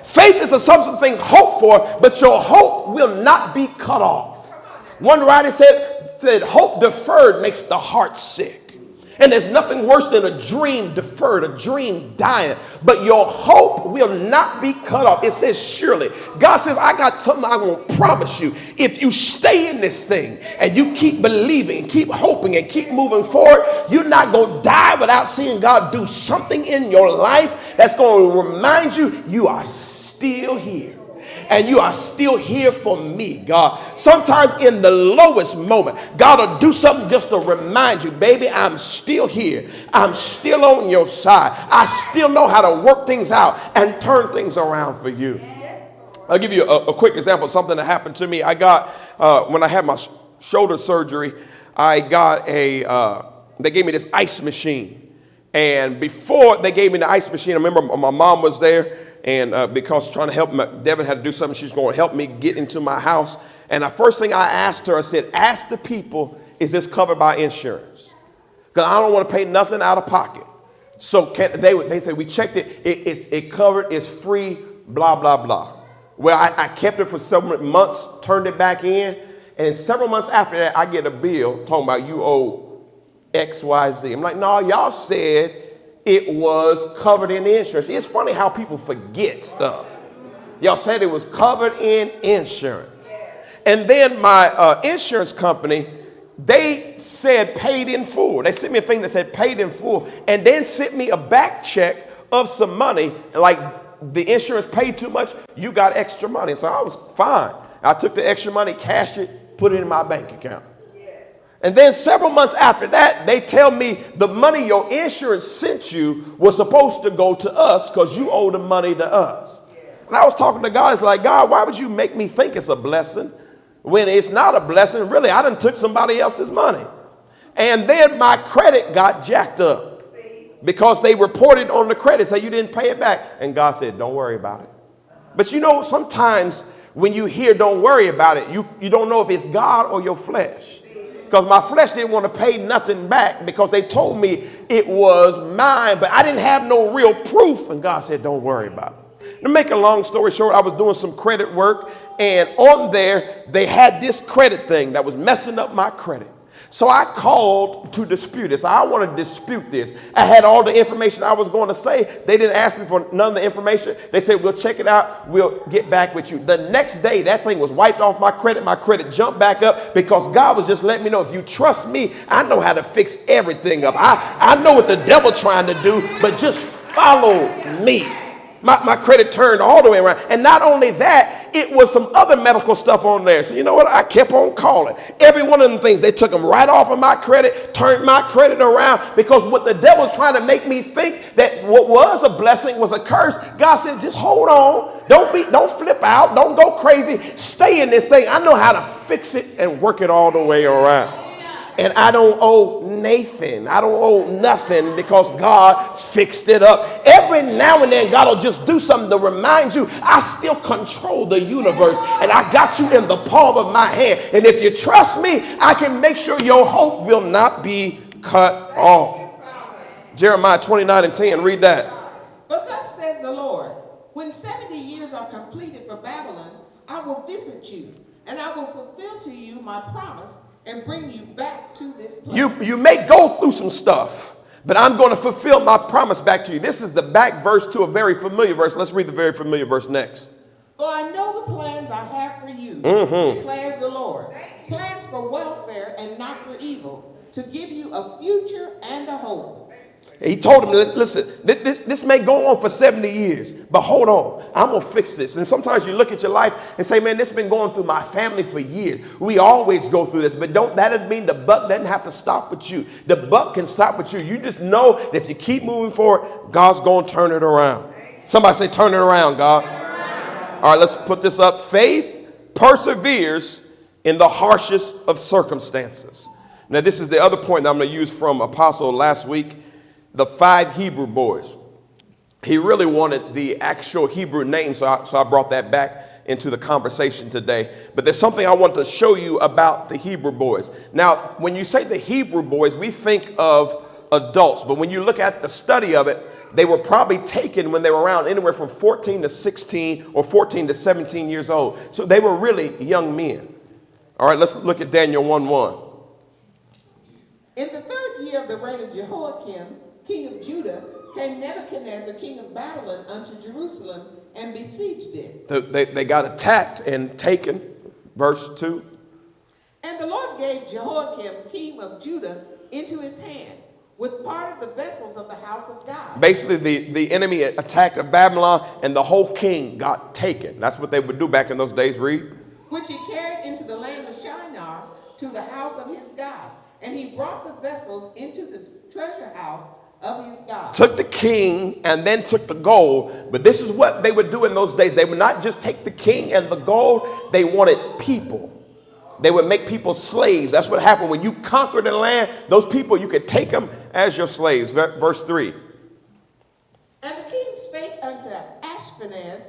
Faith is the substance of things hoped for, but your hope will not be cut off. One writer said, hope deferred makes the heart sick. And there's nothing worse than a dream deferred, a dream dying. But your hope will not be cut off. It says surely. God says, I got something I want to promise you. If you stay in this thing and you keep believing, keep hoping, and keep moving forward, you're not going to die without seeing God do something in your life that's going to remind you, you are still here. And you are still here for me, God. Sometimes in the lowest moment, God will do something just to remind you, baby, I'm still here. I'm still on your side. I still know how to work things out and turn things around for you. I'll give you a quick example of something that happened to me. I got, when I had my shoulder surgery, I got they gave me this ice machine. And before they gave me the ice machine, I remember my mom was there. And because trying to help Devin had to do something, she's going to help me get into my house. And the first thing I asked her, I said, ask the people, is this covered by insurance? Because I don't want to pay nothing out of pocket. So they said, we checked it. It covered, it's free, blah, blah, blah. Well, I kept it for several months, turned it back in. And several months after that, I get a bill talking about you owe X, Y, Z. I'm like, no, y'all said it was covered in insurance. It's funny how people forget stuff. Y'all said it was covered in insurance. And then my insurance company, they said paid in full. They sent me a thing that said paid in full and then sent me a back check of some money. Like the insurance paid too much, you got extra money. So I was fine. I took the extra money, cashed it, put it in my bank account. And then several months after that, they tell me the money your insurance sent you was supposed to go to us because you owe the money to us. And I was talking to God. It's like, God, why would you make me think it's a blessing when it's not a blessing? Really, I done took somebody else's money. And then my credit got jacked up because they reported on the credit, say you didn't pay it back. And God said, don't worry about it. But you know, sometimes when you hear don't worry about it, you don't know if it's God or your flesh. because my flesh didn't want to pay nothing back because they told me it was mine, but I didn't have no real proof. And God said, don't worry about it. To make a long story short, I was doing some credit work, and on there, they had this credit thing that was messing up my credit. So I called to dispute this. I want to dispute this. I had all the information I was going to say. They didn't ask me for none of the information. They said, we'll check it out. We'll get back with you. The next day, that thing was wiped off my credit. My credit jumped back up because God was just letting me know, if you trust me, I know how to fix everything up. I know what the devil trying to do, but just follow me. My credit turned all the way around. And not only that, it was some other medical stuff on there. So you know what? I kept on calling. Every one of them things, they took them right off of my credit, turned my credit around, because what the devil was trying to make me think that what was a blessing was a curse. God said, just hold on. Don't flip out. Don't go crazy. Stay in this thing. I know how to fix it and work it all the way around. And I don't owe Nathan. I don't owe nothing because God fixed it up. Every now and then, God will just do something to remind you, I still control the universe, and I got you in the palm of my hand. And if you trust me, I can make sure your hope will not be cut off. Jeremiah 29:10, read that. But thus says the Lord, when 70 years are completed for Babylon, I will visit you, and I will fulfill to you my promise and bring you back to this place. You may go through some stuff, but I'm going to fulfill my promise back to you. This is the back verse to a very familiar verse. Let's read the very familiar verse next. For I know the plans I have for you, declares the Lord. Plans for welfare and not for evil, to give you a future and a hope. He told him, listen, this may go on for 70 years, but hold on, I'm going to fix this. And sometimes you look at your life and say, man, this has been going through my family for years. We always go through this, but that doesn't mean the buck doesn't have to stop with you. The buck can stop with you. You just know that if you keep moving forward, God's going to turn it around. Somebody say, turn it around, God. All right, let's put this up. Faith perseveres in the harshest of circumstances. Now, this is the other point that I'm going to use from Apostle last week. The 5 Hebrew boys. He really wanted the actual Hebrew name, so I brought that back into the conversation today. But there's something I want to show you about the Hebrew boys. Now, when you say the Hebrew boys, we think of adults. But when you look at the study of it, they were probably taken when they were around anywhere from 14 to 16 or 14 to 17 years old. So they were really young men. All right, let's look at Daniel 1:1. In the 3rd year of the reign of Jehoiakim, king of Judah, came Nebuchadnezzar, king of Babylon, unto Jerusalem and besieged it. They got attacked and taken. Verse 2. And the Lord gave Jehoiakim, king of Judah, into his hand, with part of the vessels of the house of God. Basically, the enemy attacked Babylon, and the whole king got taken. That's what they would do back in those days. Read. Which he carried into the land of Shinar to the house of his God. And he brought the vessels into the treasure house of his God. Took the king and then took the gold. But this is what they would do in those days. They would not just take the king and the gold. They wanted people. They would make people slaves. That's what happened when you conquered the land. Those people, you could take them as your slaves. Verse 3. And the king spake unto Ashpenaz,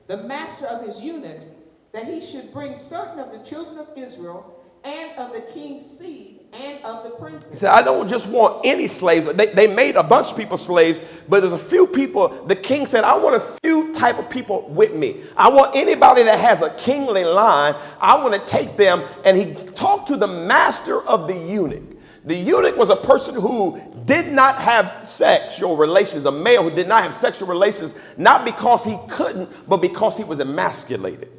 the master of his eunuchs, that he should bring certain of the children of Israel and of the king's seed and of the princes. He said, I don't just want any slaves. They made a bunch of people slaves, but there's a few people. The king said, I want a few type of people with me. I want anybody that has a kingly line. I want to take them. And he talked to the master of the eunuch. The eunuch was a person who did not have sexual relations, a male who did not have sexual relations, not because he couldn't, but because he was emasculated.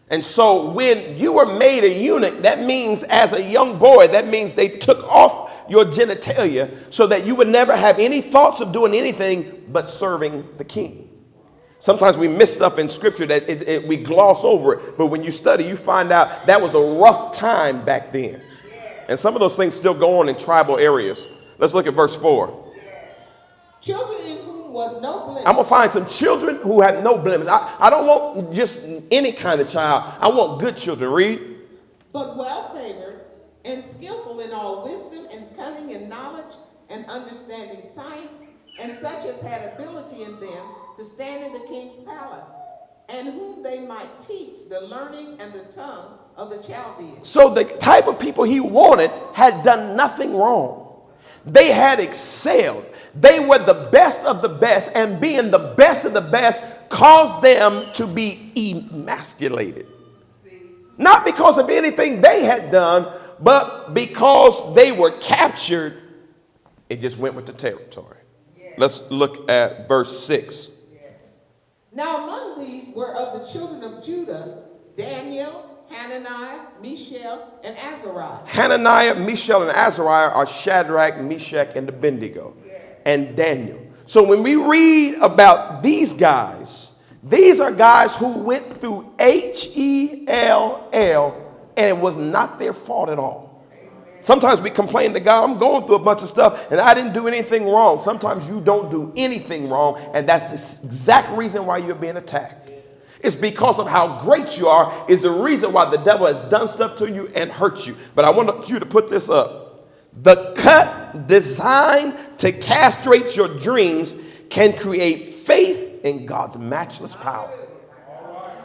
And so when you were made a eunuch, that means as a young boy, that means they took off your genitalia so that you would never have any thoughts of doing anything but serving the king. Sometimes we miss stuff in scripture that we gloss over it. But when you study, you find out that was a rough time back then. And some of those things still go on in tribal areas. Let's look at verse 4. Children in whom was no blemish. I'm going to find some children who have no blemish. I don't want just any kind of child. I want good children. Read. But well favored and skillful in all wisdom and cunning and knowledge and understanding science, and such as had ability in them to stand in the king's palace. and whom they might teach the learning and the tongue of the Chaldeans. So the type of people he wanted had done nothing wrong. They had excelled. They were the best of the best, and being the best of the best caused them to be emasculated. Not because of anything they had done, but because they were captured. It just went with the territory. Let's look at verse 6. Now among these were of the children of Judah, Daniel, Hananiah, Mishael, and Azariah. Hananiah, Mishael, and Azariah are Shadrach, Meshach, and Abednego, and Daniel. So when we read about these guys, these are guys who went through Hell, and it was not their fault at all. Sometimes we complain to God, I'm going through a bunch of stuff and I didn't do anything wrong. Sometimes you don't do anything wrong, and that's the exact reason why you're being attacked. It's because of how great you are is the reason why the devil has done stuff to you and hurt you. But I want you to put this up. The cut designed to castrate your dreams can create faith in God's matchless power.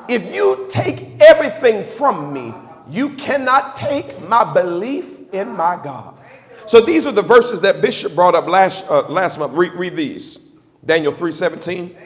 If you take everything from me, you cannot take my belief in my God. So these are the verses that Bishop brought up last month. Read these. Daniel 3:17.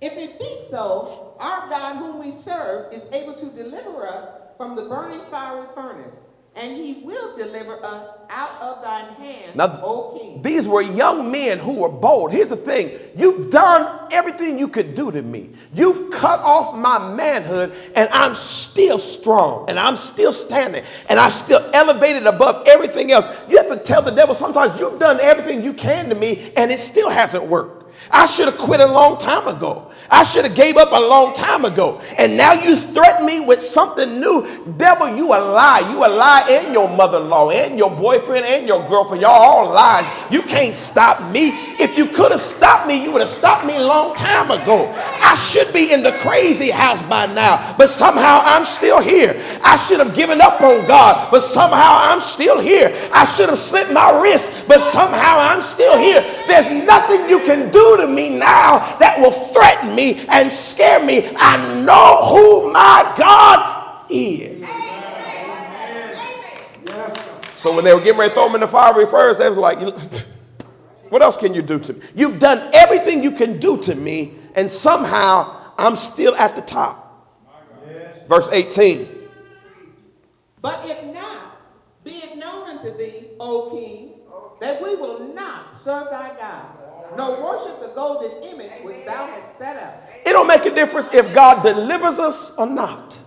If it be so, our God whom we serve is able to deliver us from the burning fiery furnace, and he will deliver us out of thine hand, Now, O king. these were young men who were bold. Here's the thing. You've done everything you could do to me. You've cut off my manhood, and I'm still strong, and I'm still standing, and I'm still elevated above everything else. You have to tell the devil sometimes you've done everything you can to me, and it still hasn't worked. I should have quit a long time ago. I should have gave up a long time ago. And now you threaten me with something new. Devil, you a lie. You a lie, and your mother-in-law and your boyfriend and your girlfriend. Y'all all lies. You can't stop me. If you could have stopped me, you would have stopped me a long time ago. I should be in the crazy house by now, but somehow I'm still here. I should have given up on God, but somehow I'm still here. I should have slit my wrist, but somehow I'm still here. There's nothing you can do to me now that will threaten me and scare me. I know who my God is. So when they were getting ready to throw him in the fiery furnace, they was like, what else can you do to me? You've done everything you can do to me, and somehow I'm still at the top. Verse 18. But if not, be it known unto thee, O king, that we will not serve thy God, nor worship the golden image which thou hast set up. It don't make a difference if God delivers us or not.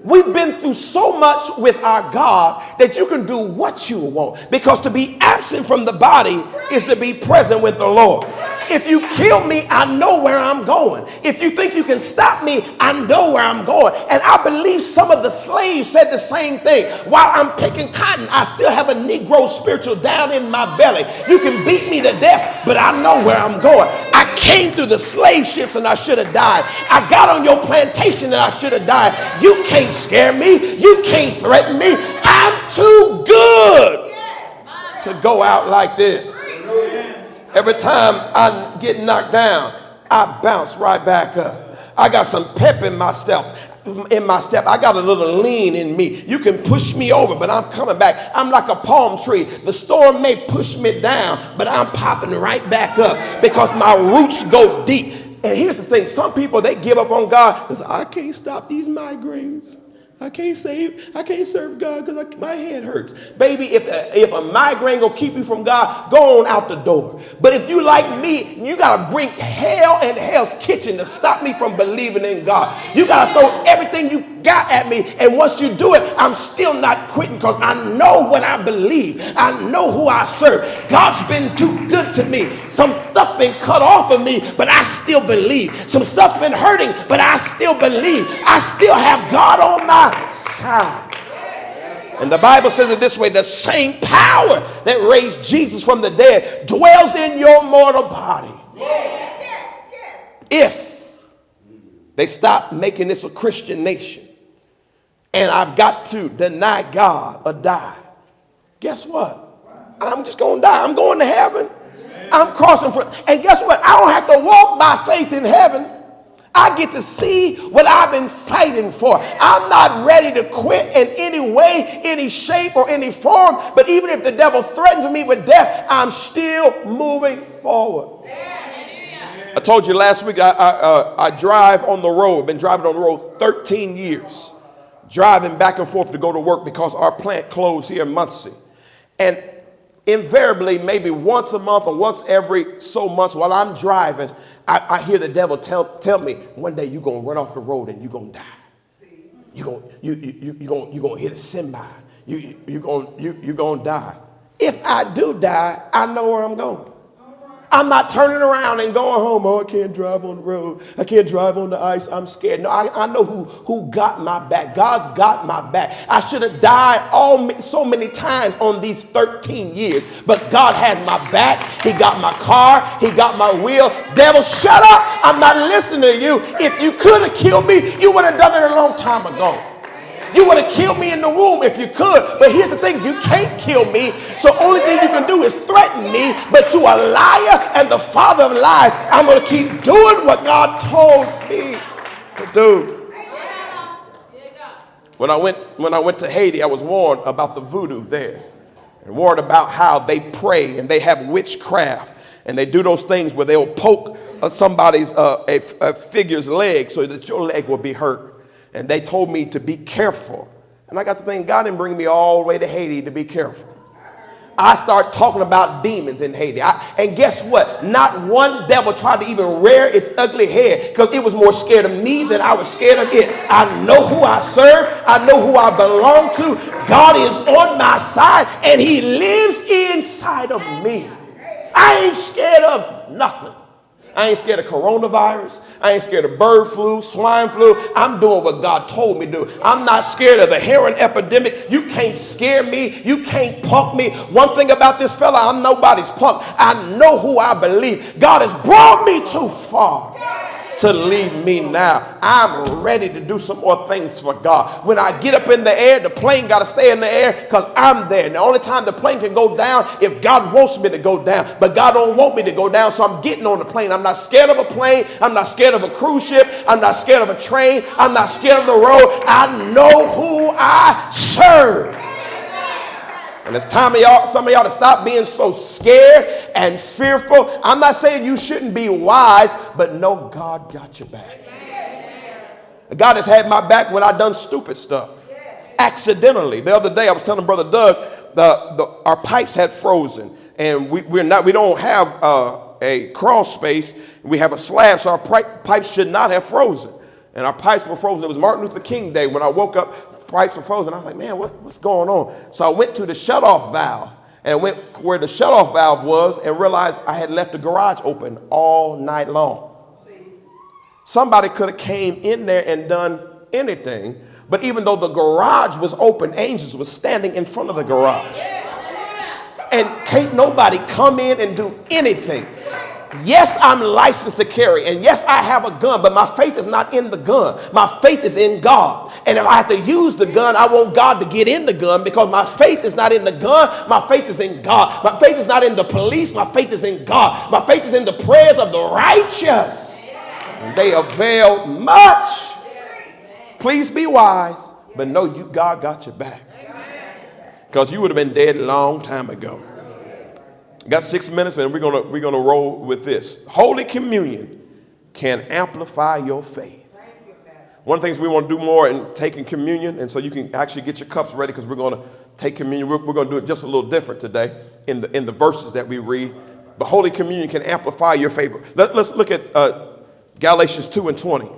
We've been through so much with our God that you can do what you want, because to be absent from the body is to be present with the Lord. If you kill me, I know where I'm going. If you think you can stop me, I know where I'm going. And I believe some of the slaves said the same thing. While I'm picking cotton, I still have a Negro spiritual down in my belly. You can beat me to death, but I know where I'm going. I came through the slave ships and I should have died. I got on your plantation and I should have died. You can't scare me. You can't threaten me. I'm too good to go out like this. Every time I get knocked down, I bounce right back up. I got some pep in my step. I got a little lean in me. You can push me over, but I'm coming back. I'm like a palm tree. The storm may push me down, but I'm popping right back up because my roots go deep. And here's the thing. Some people, they give up on God because I can't stop these migraines. I can't serve God because my head hurts. Baby, if a migraine will keep you from God, go on out the door. But if you like me, you got to bring hell and hell's kitchen to stop me from believing in God. You got to throw everything you got at me. And once you do it, I'm still not quitting because I know what I believe. I know who I serve. God's been too good to me. Some stuff been cut off of me, but I still believe. Some stuff's been hurting, but I still believe. I still have God on my side. And the Bible says it this way: the same power that raised Jesus from the dead dwells in your mortal body. If they stop making this a Christian nation and I've got to deny God or die, guess what? I'm just going to die. I'm going to heaven. I'm crossing for, and guess what? I don't have to walk by faith in heaven. I get to see what I've been fighting for. I'm not ready to quit in any way, any shape, or any form. But even if the devil threatens me with death, I'm still moving forward. I told you last week I drive on the road. I've been driving on the road 13 years. Driving back and forth to go to work because our plant closed here in Muncie. And invariably, maybe once a month or once every so months while I'm driving, I hear the devil tell me, one day you're going to run off the road and you're going to die. You're going to hit a semi. You're going to die. If I do die, I know where I'm going. I'm not turning around and going home. Oh, I can't drive on the road. I can't drive on the ice. I'm scared. No, I know who got my back. God's got my back. I should have died so many times on these 13 years. But God has my back. He got my car. He got my wheel. Devil, shut up. I'm not listening to you. If you could have killed me, you would have done it a long time ago. You would have killed me in the womb if you could. But here's the thing. You can't kill me. So only thing you can do is threaten me. But you a liar and the father of lies. I'm going to keep doing what God told me to do. When I went to Haiti, I was warned about the voodoo there. And warned about how they pray and they have witchcraft. And they do those things where they'll poke somebody's a figure's leg so that your leg will be hurt. And they told me to be careful. And I got to think, God didn't bring me all the way to Haiti to be careful. I started talking about demons in Haiti. And guess what? Not one devil tried to even rear its ugly head because it was more scared of me than I was scared of it. I know who I serve. I know who I belong to. God is on my side and he lives inside of me. I ain't scared of nothing. I ain't scared of coronavirus. I ain't scared of bird flu, swine flu. I'm doing what God told me to do. I'm not scared of the heroin epidemic. You can't scare me. You can't punk me. One thing about this fella, I'm nobody's punk. I know who I believe. God has brought me too far to leave me now. I'm ready to do some more things for God. When I get up in the air, the plane got to stay in the air because I'm there. And the only time the plane can go down if God wants me to go down. But God don't want me to go down, so I'm getting on the plane. I'm not scared of a plane. I'm not scared of a cruise ship. I'm not scared of a train. I'm not scared of the road. I know who I serve. And it's time for some of y'all to stop being so scared and fearful. I'm not saying you shouldn't be wise, but know God got your back. God has had my back when I done stupid stuff. Accidentally. The other day I was telling Brother Doug, our pipes had frozen. And we don't have a crawl space. We have a slab, so our pipes should not have frozen. And our pipes were frozen. It was Martin Luther King Day. When I woke up, pipes were frozen. I was like, man, what's going on? So I went to the shutoff valve and went where the shutoff valve was and realized I had left the garage open all night long. Somebody could have came in there and done anything, but even though the garage was open, angels were standing in front of the garage. And can't nobody come in and do anything. Yes, I'm licensed to carry, and yes, I have a gun, but my faith is not in the gun. My faith is in God. And if I have to use the gun, I want God to get in the gun because my faith is not in the gun. My faith is in God. My faith is not in the police. My faith is in God. My faith is in the prayers of the righteous. And they avail much. Please be wise, but know God got your back. Because you would have been dead a long time ago. Got 6 minutes, and we're gonna roll with this. Holy Communion can amplify your faith. One of the things we want to do more in taking communion, and so you can actually get your cups ready because we're going to take communion. We're going to do it just a little different today in the verses that we read. But Holy Communion can amplify your faith. Let's look at Galatians 2:20.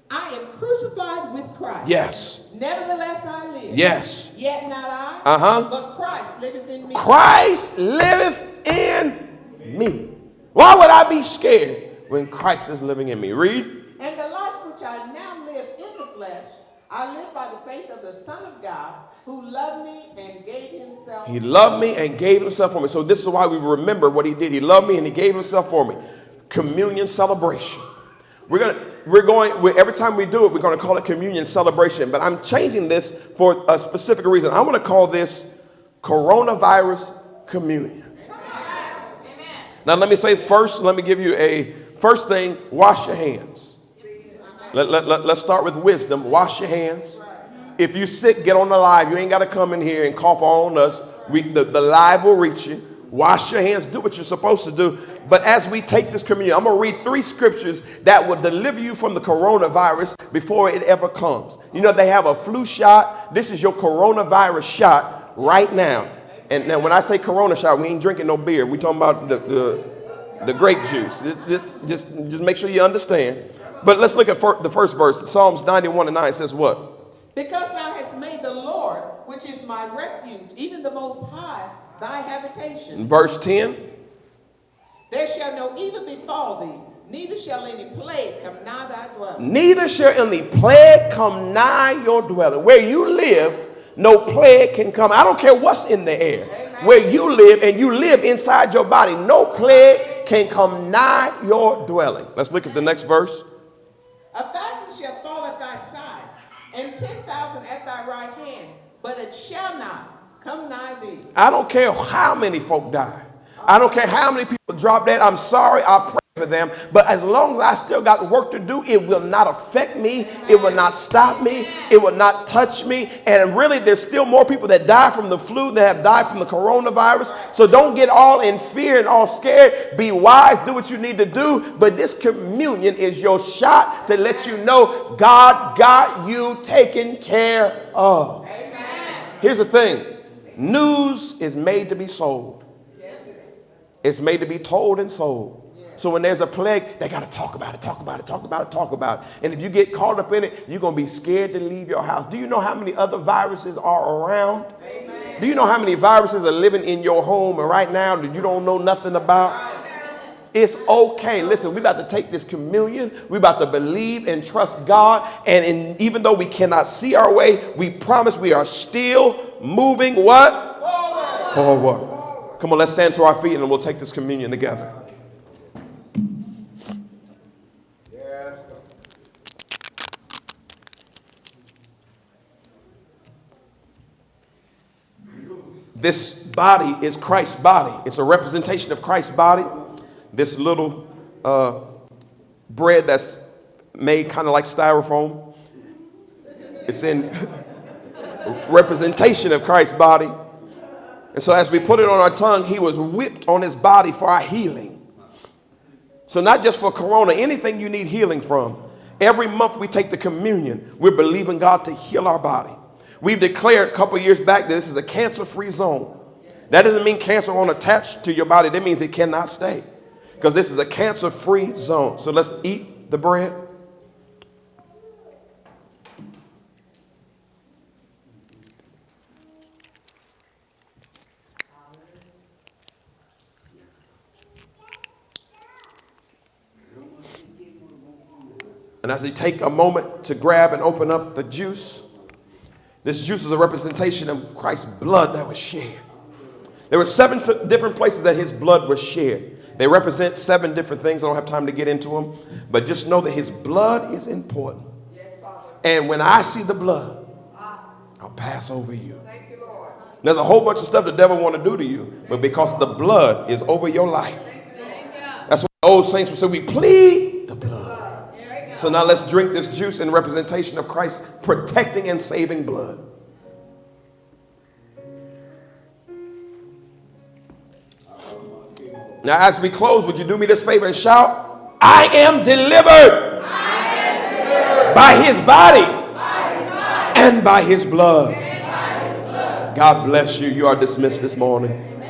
I am crucified with Christ. Yes. Nevertheless I live. Yes. Yet not I, but Christ liveth in me. Christ liveth in me. Why would I be scared when Christ is living in me? Read. And the life which I now live in the flesh, I live by the faith of the Son of God, who loved me and gave himself. He loved me and gave himself for me. So this is why we remember what he did. He loved me and he gave himself for me. Communion celebration. Every time we do it, we're going to call it communion celebration. But I'm changing this for a specific reason. I want to call this coronavirus communion. Now, let me say first, let me give you a First thing, wash your hands. Let's start with wisdom. Wash your hands. If you're sick, get on the live. You ain't got to come in here and cough on us. The live will reach you. Wash your hands. Do what you're supposed to do. But as we take this communion, I'm going to read 3 scriptures that will deliver you from the coronavirus before it ever comes. You know, they have a flu shot. This is your coronavirus shot right now. And now when I say corona shot, we ain't drinking no beer. We talking about the grape juice. Just make sure you understand. But let's look at the first verse. Psalms 91:9 says what? Because thou hast made the Lord, which is my refuge, even the Most High, thy habitation. Verse 10. There shall no evil befall thee, neither shall any plague come nigh thy dwelling. Neither shall any plague come nigh your dwelling. Where you live, no plague can come. I don't care what's in the air. Amen. Where you live, and you live inside your body, no plague can come nigh your dwelling. Let's look at the next verse. 1,000 shall fall at thy side, and 10,000 at thy right hand, but it shall not come nigh thee. I don't care how many folk die. I don't care how many people drop dead. I'm sorry. I pray for them. But as long as I still got work to do, it will not affect me. It will not stop me. It will not touch me. And really, there's still more people that die from the flu than have died from the coronavirus. So don't get all in fear and all scared. Be wise. Do what you need to do. But this communion is your shot to let you know God got you taken care of. Amen. Here's the thing. News is made to be sold. It's made to be told and sold. So when there's a plague, they got to talk about it, talk about it, talk about it, talk about it. And if you get caught up in it, you're going to be scared to leave your house. Do you know how many other viruses are around? Amen. Do you know how many viruses are living in your home right now that you don't know nothing about? It's okay. Listen, we're about to take this communion. We're about to believe and trust God. And even though we cannot see our way, we promise we are still moving what? Forward. Come on, let's stand to our feet and we'll take this communion together. This body is Christ's body. It's a representation of Christ's body. This little bread that's made kind of like styrofoam. It's in representation of Christ's body. And so as we put it on our tongue, he was whipped on his body for our healing. So not just for corona, anything you need healing from. Every month we take the communion, we're believing God to heal our body. We've declared a couple years back that this is a cancer-free zone. That doesn't mean cancer won't attach to your body. That means it cannot stay. Because this is a cancer-free zone. So let's eat the bread. And as we take a moment to grab and open up the juice, this juice is a representation of Christ's blood that was shed. There were 7 different places that his blood was shed. They represent 7 different things. I don't have time to get into them. But just know that his blood is important. And when I see the blood, I'll pass over you. There's a whole bunch of stuff the devil want to do to you. But because the blood is over your life. That's what the old saints would say. We plead the blood. So now let's drink this juice in representation of Christ's protecting and saving blood. Now as we close, would you do me this favor and shout, I am delivered, by his body, and by his blood. God bless you. You are dismissed this morning.